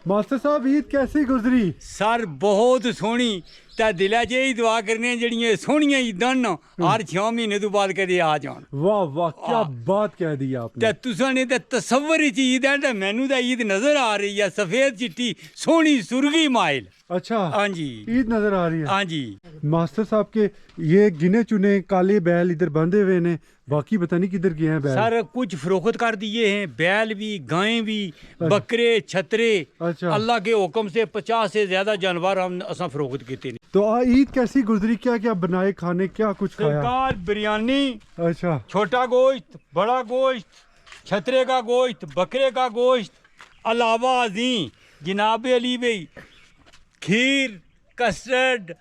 Master साहब ईद कैसी गुजरी? सर बहुत सोहनी ते दिलै च यही दुआ करने जेहड़ियां सोहनियां ईदां न हर 6 महीने तो बाद कदे आ जान। वाह वाह क्या बात कह दी आपने। ते तुसां ने ते तसव्वुर च ईद है ते मैनू ते ईद नजर आ रही है, सफेद चिट्टी सोहनी सुर्गी माइल। अच्छा हाँ जी ईद नजर आ रही है। हाँ जी। मास्टर साहब के ये गिने चुने काले बैल इधर बंधे हुए ने, बाकी पता नहीं किधर गए हैं बैल। सर कुछ फरोख्त कर दिए हैं, बैल भी, गायें भी, बकरे, छतरे। अच्छा। अल्लाह के हुक्म से 50 से ज्यादा जानवर हम असा फरोख्त किए। तो ईद कैसी गुजरी, क्या क्या बनाए खाने, क्या कुछ खाया? सरकार बिरयानी, अच्छा छोटा गोश्त, बड़ा गोश्त, छतरे का गोश्त, बकरे का गोश्त, अलावा अजी जनाब अली भाई खीर, कस्टर्ड,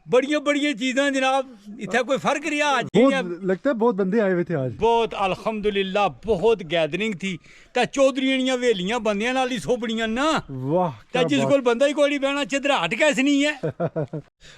बड़िया बड़िया चीज़ां जनाब। इतना कोई फर्क रहा आज? बहुत लगता है बहुत बंदे आए हुए थे आज। बहुत अल्हम्दुलिल्लाह बहुत गैदरिंग थी ते चौधरियां दियां वेलियां बंदियां नाल ही सोबड़ियां ना। वाह ते जिस कोल बंदा ही कोई नहीं बहना चदराहट कैसे नहीं है।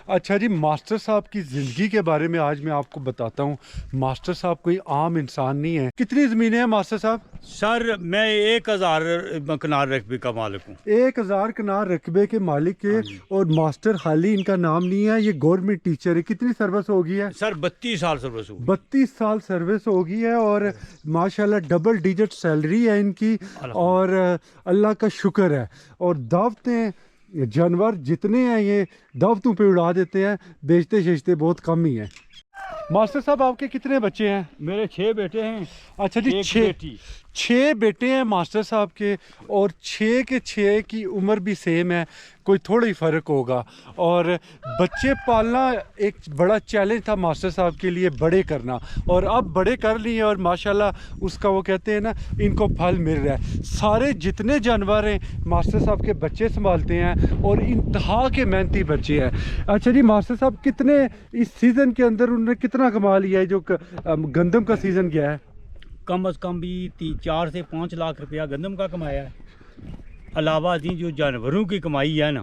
अच्छा जी, मास्टर साहब की जिंदगी के बारे में आज मैं आपको बताता हूँ। मास्टर साहब कोई आम इंसान नहीं है। कितनी जमीनें हैं मास्टर साहब? सर मैं 1000 कनाल रकबे का मालिक हूँ। 1000 कनाल रकबे के मालिक है। और मास्टर हाली इनका नाम नहीं है, ये गवर्नमेंट टीचर है। कितनी सर्विस होगी है? सर 32 साल सर्विस होगी। 32 साल सर्विस होगी है और माशाल्लाह डबल डिजिट सैलरी है इनकी। और अल्लाह का शुक्र है। और दावतें जानवर जितने हैं ये दावतों पे उड़ा देते हैं, बेचते शेचते बहुत कम ही है। मास्टर साहब आपके कितने बच्चे हैं? मेरे 6 बेटे हैं। अच्छा जी, एक 6 बेटी। 6 बेटे हैं मास्टर साहब के, और 6 के 6 की उम्र भी सेम है, कोई थोड़ा ही फ़र्क होगा। और बच्चे पालना एक बड़ा चैलेंज था मास्टर साहब के लिए, बड़े करना। और अब बड़े कर लिए और माशाल्लाह उसका वो कहते हैं ना, इनको फल मिल रहा है। सारे जितने जानवर हैं मास्टर साहब के बच्चे संभालते हैं और इंतहा के मेहनती बच्चे हैं। अच्छा जी मास्टर साहब, कितने इस सीज़न के अंदर उन्होंने कितना कमा लिया है जो गंदम का सीज़न गया है? कम अज़ कम भी 4 से 5 लाख रुपया गंदम का कमाया है। अलावा जी जो जानवरों की कमाई है ना,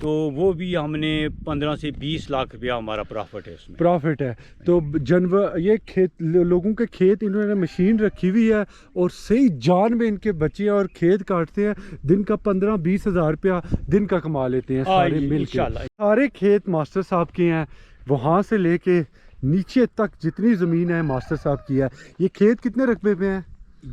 तो वो भी हमने 15 से 20 लाख रुपया हमारा प्रॉफिट है उसमें। प्रॉफिट है। तो जानवर ये खेत लोगों के खेत इन्होंने मशीन रखी हुई है और सही जान में इनके बच्चे और खेत काटते हैं। दिन का 15-20 हज़ार रुपया दिन का कमा लेते हैं सारे मिल के। सारे खेत मास्टर साहब के हैं, वहाँ से लेके नीचे तक जितनी ज़मीन है मास्टर साहब की है। ये खेत कितने रकबे पे हैं?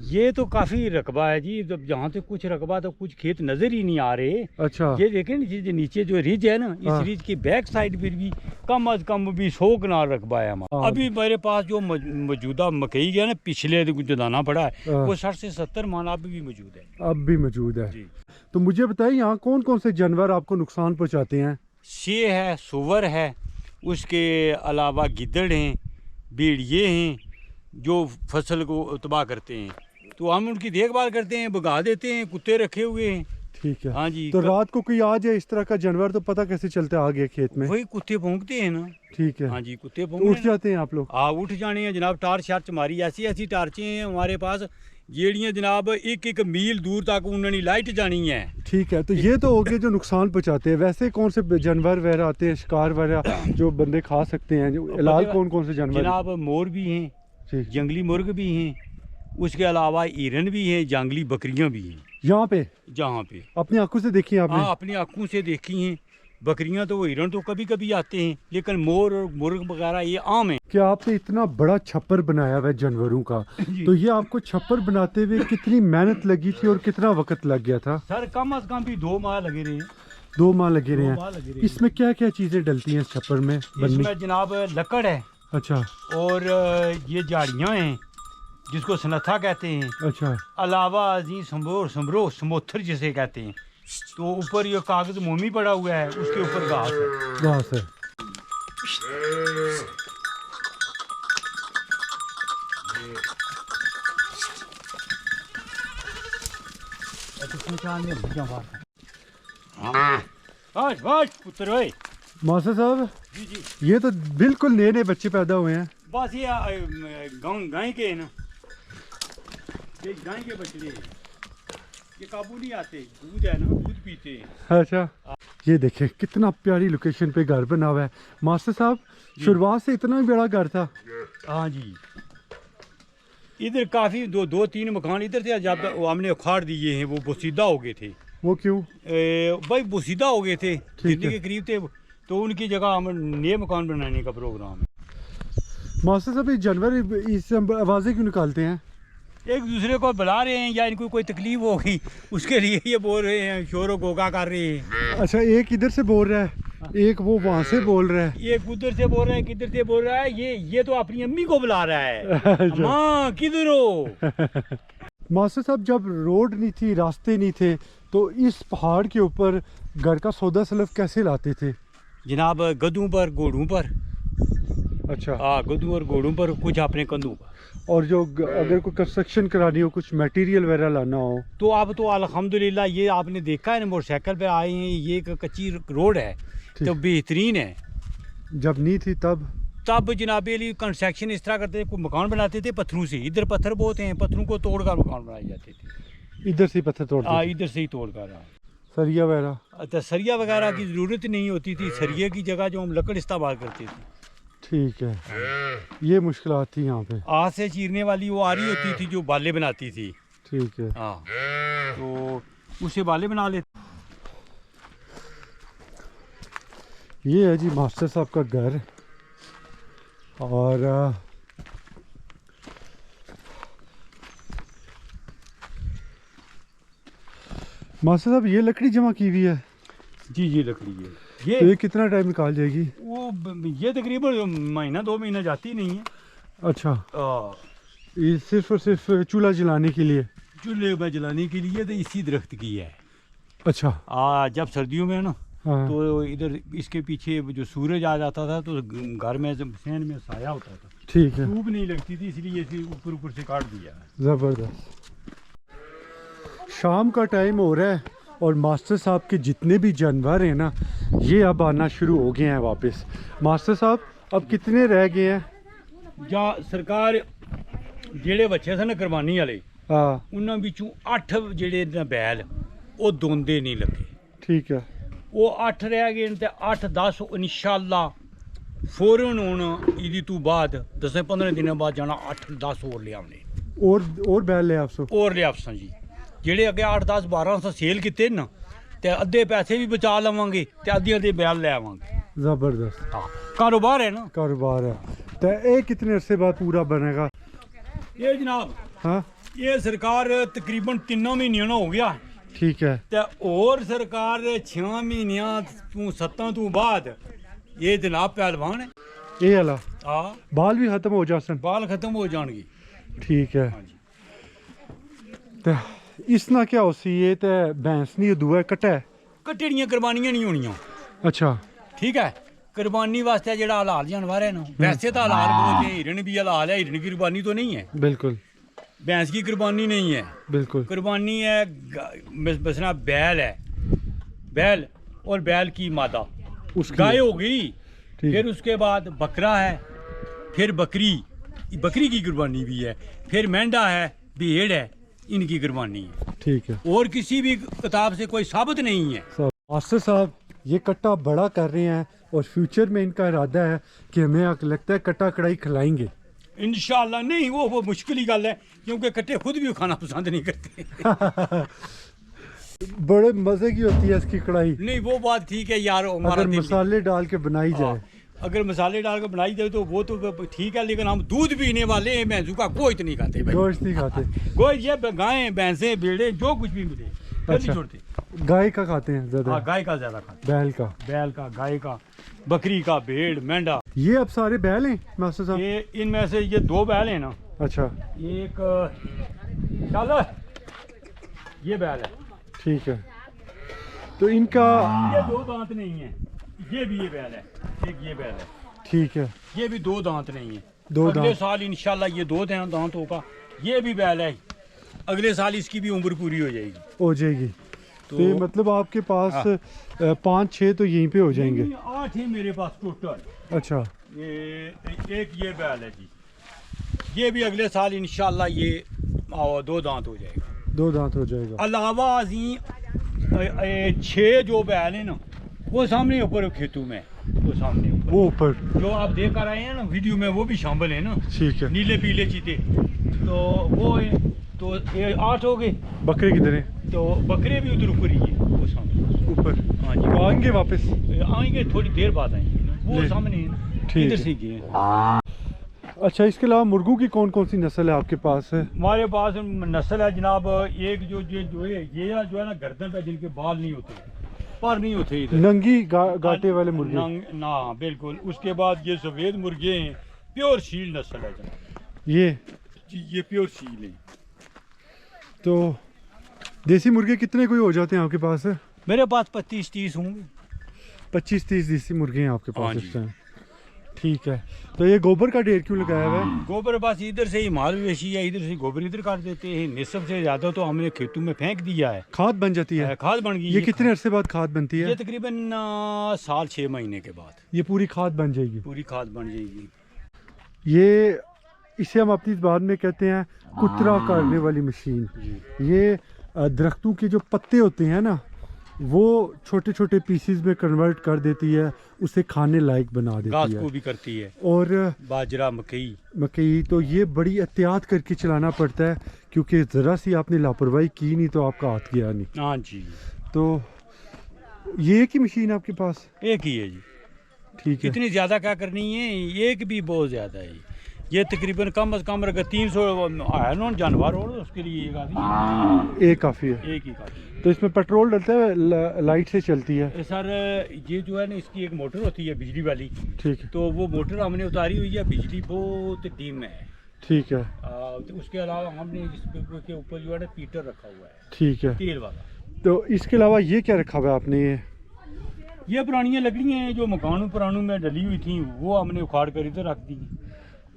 ये तो काफ़ी रकबा है जी। जब जहाँ से कुछ रकबा तो कुछ खेत नज़र ही नहीं आ रहे। अच्छा। ये देखें नीचे जो रिज है ना, इस रिज की बैक साइड पर भी कम अज़ कम भी 100 कनाल रकबा है हमारा। अभी मेरे पास जो मौजूदा मकई है ना, पिछले जो दाना पड़ा है वो 60 से 70 मन अभी भी मौजूद है। अब भी मौजूद है। तो मुझे बताइए यहाँ कौन कौन से जानवर आपको नुकसान पहुँचाते हैं? शेर है, सुअर है, उसके अलावा गिद्दड़ हैं, भेड़िए हैं जो फसल को तबाह करते हैं। तो हम उनकी देखभाल करते हैं, भगा देते हैं। कुत्ते रखे हुए हैं। ठीक है। हाँ जी। तो रात को कोई आ जाए इस तरह का जानवर तो पता कैसे चलता है आ गया खेत में? वही कुत्ते भौंकते हैं ना। ठीक है। हाँ जी, कुत्ते तो उठ जाते हैं आप लोग? हाँ उठ जाने हैं जनाब। टार्च शार्च हमारी ऐसी ऐसी टार्चें हैं हमारे पास, जेड़ियाँ जनाब 1-1 मील दूर तक उन्होंने लाइट जानी है। ठीक है। तो ये तो हो गए जो नुकसान पहुंचाते हैं। वैसे कौन से जानवर वगैरह आते हैं, शिकार वगैरह जो बंदे खा सकते हैं? इलाज कौन कौन से जानवर? जनाब मोर भी हैं, जंगली मुर्ग भी हैं, उसके अलावा हिरन भी हैं, जंगली बकरियां भी हैं। यहाँ पे जहाँ पे अपनी आंखों से देखी आपने? हाँ अपनी आंखों से देखी हैं। बकरियां तो, हिरन तो कभी कभी आते हैं, लेकिन मोर और मुर्ग वगैरह ये आम है। क्या आपने इतना बड़ा छप्पर बनाया हुआ है जानवरों का, तो ये आपको छप्पर बनाते हुए कितनी मेहनत लगी थी और कितना वक्त लग गया था? सर कम अज कम भी 2 माह लगे रहे हैं। 2 माह लगे रहे हैं। इसमें क्या क्या चीजें डलती हैं इस छप्पर में? इसमें जनाब लकड़ है। अच्छा। और ये झाड़ियाँ हैं जिसको सनथा कहते हैं। अच्छा। अलावा जी समोथर जिसे कहते हैं। तो ऊपर ये कागज मोमी पड़ा हुआ है, उसके ऊपर घास है। घास है। मास्टर साहब जी जी, ये तो बिल्कुल नए नए बच्चे पैदा हुए हैं। बस ये गाय के है ना, ये गाय के बच्चे हैं। ये काबू नहीं आते, दूध है ना, दूध पीते हैं। अच्छा। ये देखें कितना प्यारी लोकेशन पे घर बना हुआ है। मास्टर साहब शुरुआत से इतना बड़ा घर था? हाँ जी। इधर काफ़ी 2-3 मकान इधर थे, जब हमने उखाड़ दिए हैं वो बोसीदा हो गए थे। वो क्यों? भाई वो सीधा हो गए थे, ठीक जितने है। के करीब थे, तो उनकी जगह हम नए मकान बनाने का प्रोग्राम है। मास्टर साहब ये जानवर इससे आवाज़ें क्यों निकालते हैं? एक दूसरे को बुला रहे हैं या इनको कोई तकलीफ हो गई उसके लिए ये बोल रहे हैं, शोर गोगा कर रहे हैं। अच्छा, एक इधर से बोल रहा है, एक वो वहाँ से बोल रहा है। ये उधर से बोल रहा है, किधर से बोल रहा है, ये तो अपनी अम्मी को बुला रहा है। अच्छा। माँ किधर हो? मास्टर साहब जब रोड नहीं थी, रास्ते नहीं थे, तो इस पहाड़ के ऊपर घर का सौदा सलफ कैसे लाते थे? जनाब गधों पर, घोड़ों पर। अच्छा। हाँ, गधों और घोड़ों पर, कुछ अपने कंधों पर। और जो अगर कोई कंस्ट्रक्शन करानी हो, कुछ मटेरियल वगैरह लाना हो, तो अब तो अल्हम्दुलिल्लाह ये आपने देखा है ना, मोटरसाइकिल पे आए हैं, ये एक कच्ची रोड है तो बेहतरीन है। जब नहीं थी तब जनाबे अली कंस्ट्रक्शन इस तरह करते थे, कोई मकान बनाते थे पत्थरों से। इधर पत्थर बहुत हैं, पत्थरों को तोड़कर मकान बनाए जाते थे। इधर से पत्थर तोड़ते थे। इधर से ही तोड़कर। सरिया वगैरह। अच्छा, सरिया वगैरह की ज़रूरत नहीं होती थी, सरिये की जगह जो हम लकड़ इस्तेमाल करते थे। ठीक है, ये मुश्किल थी यहाँ पे। हाथ से चीरने वाली वो आरी होती थी जो बाले बनाती थी। ठीक है। हाँ, तो उससे बाले बना लेते। ये है जी मास्टर साहब का घर। और मास्टर साहब ये लकड़ी जमा की हुई है? जी जी, लकड़ी है तो ये। ये कितना टाइम निकाल जाएगी? ये तकरीबन महीना 2 महीना जाती नहीं है। अच्छा, ये सिर्फ और सिर्फ चूल्हा जलाने के लिए? चूल्हे में जलाने के लिए तो इसी दरख्त की है। अच्छा। जब सर्दियों में ना, हाँ। तो इधर इसके पीछे जो सूरज आ जाता था तो घर में सहन में साया होता था। ठीक है। धूप नहीं लगती थी, इसलिए इसे ऊपर ऊपर से काट दिया। ज़बरदस्त। शाम का टाइम हो रहा है और मास्टर साहब के जितने भी जानवर हैं ना, ये अब आना शुरू हो गए हैं वापस। मास्टर साहब अब कितने रह गए हैं? ਜਾਂ ਸਰਕਾਰ ਜਿਹੜੇ ਬੱਚੇ ਸਨ ਕੁਰਬਾਨੀ ਵਾਲੇ, हाँ। ਉਹਨਾਂ ਵਿੱਚੋਂ 8 ਜਿਹੜੇ ਨੇ ਬੈਲ ਉਹ ਦੋਂਦੇ ਨਹੀਂ ਲੱਗੇ। ठीक है। ਉਹ 8 ਰਹਿ ਗਏ ਨੇ ਤੇ 8-10 ਇਨਸ਼ਾਅੱਲਾ ਫੌਰਨ ਹੁਣ ਇਹਦੀ ਤੋਂ ਬਾਅਦ 10-15 ਦਿਨਾਂ ਬਾਅਦ ਜਾਣਾ 8-10 ਹੋਰ ਲਿਆਉਣੇ। और बैल ले आप सब? ਹੋਰ ਲਿਆਫਸਾਂ ਜੀ, ਜਿਹੜੇ ਅੱਗੇ 8-10-1200 ਸੇਲ ਕੀਤੇ ਨਾ, ਤੇ ਅੱਧੇ ਪੈਸੇ ਵੀ ਬਚਾ ਲਵਾਂਗੇ ਤੇ ਅੱਧੀਆਂ ਦੇ ਬੈਲ ਲੈ ਆਵਾਂਗੇ। ज़बरदस्त। हाँ, कारोबार है ना। कारोबार है। तो ये कितने अरसे बाद पूरा बनेगा? ये जनाब, हाँ। ये सरकार तकरीबन 3 महीनों हो गया। ठीक है। ਤੇ ਹੋਰ ਸਰਕਾਰ 6 ਮਹੀਨਿਆਂ ਤੋਂ 7 ਤੋਂ ਬਾਅਦ ਇਹ ਜਨਾਬ ਪਹਿਲਵਾਨ ਹੈ। ये वाला ਆ बाल भी खत्म हो जासन? ਬਾਲ ਖਤਮ ਹੋ ਜਾਣਗੇ। ठीक है। ਹਾਂਜੀ, तो इसना क्या हो सी ये तो भैंस नहीं दुआ कटा है? ਕੱਟੜੀਆਂ ਕੁਰਬਾਨੀਆਂ ਨਹੀਂ ਹੋਣੀਆਂ। अच्छा। ठीक है, कुर्बानी वास्ते ਜਿਹੜਾ ਹਲਾਲ जानवर है ना, वैसे तो हलाल बोलते हैं, हिरण भी हलाल है, हिरण की कुर्बानी तो नहीं है, बिल्कुल भैंस की कुर्बानी नहीं है। बिल्कुल। कुर्बानी है बसना बैल है, बैल और बैल की मादा उसकी गाय हो गई, ठीक। फिर उसके बाद बकरा है, फिर बकरी, बकरी की कुर्बानी भी है, फिर मेंढा है, भेड़ है, इनकी कुर्बानी है। ठीक है। और किसी भी किताब से कोई साबित नहीं है। मास्टर साहब ये कट्टा बड़ा कर रहे हैं और फ्यूचर में इनका इरादा है कि हमें लगता है कट्टा कढ़ाई खिलाएंगे। इंशाल्लाह नहीं, वो मुश्किल ही गल है, क्योंकि कट्टे खुद भी खाना पसंद नहीं करते। बड़े मजे की होती है इसकी कढ़ाई। नहीं, वो बात ठीक है यार, हमारा अगर दिल मसाले डाल के बनाई हाँ, जाए। अगर मसाले डाल कर बनाई जाए तो वो तो ठीक है, लेकिन हम दूध पीने वाले हैं, भैंसों का गोश्त नहीं खाते भाई। गोश्त नहीं खाते? गोश्त ये गायें, भैंसे, भेड़े जो कुछ भी मिले नहीं अच्छा। छोड़ते। गाय का खाते हैं ज्यादा? हाँ, गाय का ज्यादा खाते। बैल का? बैल का, गाय का, बकरी का, भेड़, मेंढा। ये अब सारे बैल हैं मास्टर साहब? ये इनमें से ये 2 बैल हैं ना। अच्छा। एक चल, ये बैल है। ठीक है। तो इनका ये 2 दांत नहीं है, ये भी ये बैल है, एक ये बैल है। ठीक है। ये भी 2 दांत नहीं है। 2 अगले दांत? साल इंशाल्लाह ये 2 दांत होगा। ये भी बैल है, अगले साल इसकी भी उम्र पूरी हो जाएगी। हो जाएगी। तो ये मतलब आपके पास 5-6 तो यहीं पे हो जाएंगे? 8 है मेरे पास टोटल। अच्छा। एक ये बैल है जी, ये भी अगले साल इंशाल्लाह ये 2 दांत हो जाएगा। 2 दांत हो जाएगा। अलावा असी 6 जो बैल है ना, वो सामने ऊपर खेतों में, वो सामने ऊपर, वो ऊपर जो आप देख कर आए हैं ना वीडियो में, वो भी शामिल है ना। ठीक है। नीले पीले चीते, तो वो है, तो ये 8 हो गए। बकरे किधर हैं? तो बकरे भी उधर ऊपर ही है। आएंगे वापस? आएंगे थोड़ी देर बाद आएंगे, वो सामने है ना, ठीक इधर है। से गए। अच्छा, इसके अलावा मुर्गों की कौन कौन सी नस्ल है आपके पास है? हमारे पास नस्ल है जनाब, एक जो है ये जो है ना गर्दन पे जिनके बाल नहीं होते, पर नहीं होते इधर, नंगी गाटे वाले मुर्गे? ना बिल्कुल। उसके बाद ये सफेद मुर्गे हैं, प्योर शील नस्ल है जनाब, ये ये प्योर शील है। तो देसी मुर्गे कितने कोई हो जाते हैं आपके पास है? मेरे पास 25-30 होंगे। 25-30 देसी मुर्गे हैं आपके हाँ पास जी। इस टाइम? ठीक है। तो ये गोबर का ढेर क्यों लगाया हुआ है? गोबर बस इधर से ही माल वेशी है, इधर से गोबर इधर काट देते हैं, निस्फ से ज्यादा तो हमने खेतों में फेंक दिया है, खाद बन जाती है? खाद बन गई। ये कितने अरसे बाद खाद बनती है? ये तकरीबन साल 6 महीने के बाद ये पूरी खाद बन जाएगी? पूरी खाद बन जाएगी। ये इसे हम अपनी ज़बान में कहते हैं कुतरा काटने वाली मशीन। ये दरख्तों के जो पत्ते होते हैं ना, वो छोटे छोटे पीसीज में कन्वर्ट कर देती है, उसे खाने लायक बना घास देती को है। भी करती है, और बाजरा, मकई। मकई तो ये बड़ी एहतियात करके चलाना पड़ता है, क्योंकि ज़रा सी आपने लापरवाही की नहीं तो आपका हाथ गया नहीं। हाँ जी, तो ये एक ही मशीन आपके पास? एक ही है जी। ठीक है। इतनी ज़्यादा क्या करनी है, एक भी बहुत ज़्यादा है। ये तकरीबन कम से कम अगर 300 है ना जानवर हो, उसके लिए एक आदमी एक काफ़ी है? एक ही काफ़ी है। तो इसमें पेट्रोल डलता है, लाइट से चलती है? सर ये जो है ना, इसकी एक मोटर होती है बिजली वाली, ठीक है। तो वो मोटर हमने उतारी हुई है, बिजली बहुत धीम है। ठीक है। तो उसके अलावा हमने इस के ऊपर जो है ना पीटर रखा हुआ है, ठीक है। तेल वाला। तो इसके अलावा ये क्या रखा हुआ है आपने? ये पुरानी लकड़ियाँ हैं जो मकानों पुरानों में डली हुई थी, वो हमने उखाड़ कर इधर रख दी।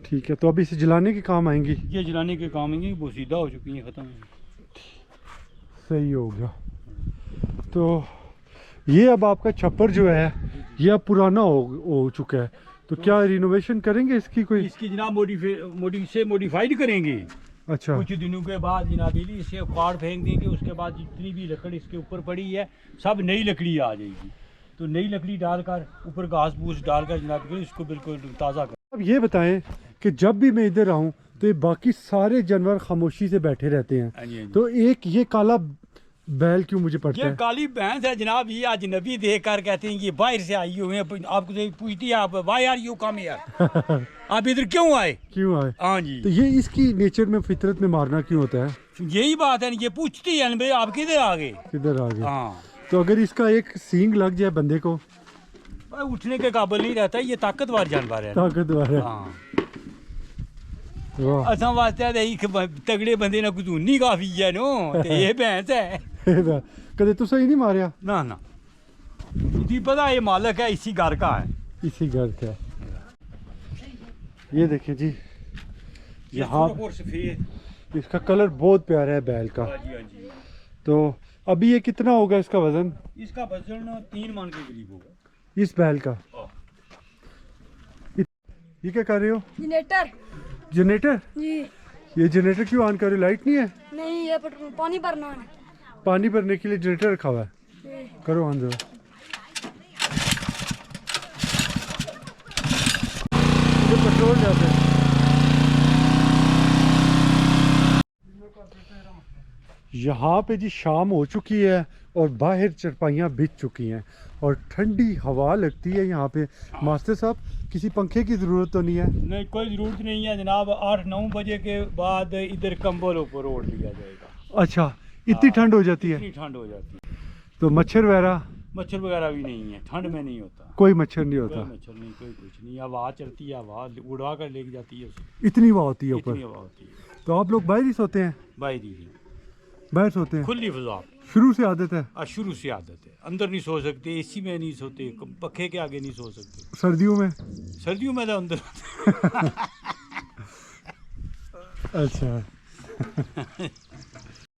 ठीक है। तो अभी इसे जलाने के काम आएंगी? ये जलाने के काम आएंगे, वो सीधा हो चुकी हैं, ख़त्म। सही हो गया। तो ये अब आपका छप्पर जो है ये अब पुराना हो चुका है, तो क्या रिनोवेशन करेंगे इसकी कोई? इसकी जनाब मॉडिफाइड करेंगे। अच्छा। कुछ दिनों के बाद जनाब इसे उखाड़ फेंक देंगे, उसके बाद जितनी भी लकड़ी इसके ऊपर पड़ी है सब नई लकड़ी आ जाएगी। तो नई लकड़ी डालकर ऊपर घास फूस डालकर जनाब इसको बिल्कुल ताज़ा कर। अब ये बताएं कि जब भी मैं इधर आऊँ तो ये बाकी सारे जानवर खामोशी से बैठे रहते हैं, हाँ जी, हाँ जी। तो एक ये काला बैल क्यों मुझे पड़ता ये है? काली भैंस है जनाब, ये अजनबी देख कर कहते हैं कि बाहर से आई हुए हैं। आपको से पूछती है, आप why are you come here, आप इधर क्यों आए? क्यों आए? हाँ जी। तो ये इसकी नेचर में, फितरत में मारना क्यों होता है? यही बात है, ये पूछती है भाई आप किधर आ गए? किधर आ गए? हाँ, तो अगर इसका एक सींग लग जाए बंदे को? भाई उठने के काबिल नहीं रहता, ये ताकतवर जानवर है। ताकतवर है। हाँ, वाह। असा वास्ते तगड़े बंदे ना कुछ उन्नी काफी है नो, ते ये भैंस है। कदे तुसा ही नहीं मारिया? ना ना, जी पता ये मालिक है इसी घर का है। इसी घर का। ये देखें जी, यहाँ सफेद, इसका कलर बहुत प्यारा है बैल का। हाँ जी, हाँ जी। तो अभी ये कितना होगा इसका वजन? इसका वजन 3 मन के करीब होगा इस बैल का। ये क्या कर रहे हो? Generator generator? जी। ये जनरेटर क्यों ऑन कर रहे हो? लाइट नहीं है? नहीं, ये पेट्रोल पानी भरना है। पानी भरने के लिए जनरेटर रखा हुआ है? जी। करो ऑन जरा। ये पेट्रोल जाता है। यहाँ पे जी शाम हो चुकी है और बाहर चरपाइयाँ बिछ चुकी हैं और ठंडी हवा लगती है यहाँ पे। मास्टर साहब, किसी पंखे की ज़रूरत तो नहीं है? नहीं, कोई ज़रूरत नहीं है जनाब। 8-9 बजे के बाद इधर कंबल ऊपर ओढ़ लिया जाएगा। अच्छा, इतनी ठंड हो जाती है? इतनी ठंड हो जाती है। तो मच्छर वगैरह? मच्छर वगैरह भी नहीं है, ठंड में नहीं होता। कोई मच्छर नहीं कोई होता? मच्छर नहीं, कोई कुछ नहीं। हवा चलती है, हवा उड़ा कर लेके जाती है उसे। इतनी हवा होती है इतनी ऊपर? हवा होती है। तो आप लोग बाहर ही सोते हैं? बाहर ही बाहर सोते हैं? खुली फिजा। शुरू से आदत है? शुरू से आदत है। अंदर नहीं सो सकते, एसी में नहीं सोते, पखे के आगे नहीं सो सकते। सर्दियों में? सर्दियों में तो अंदर अच्छा।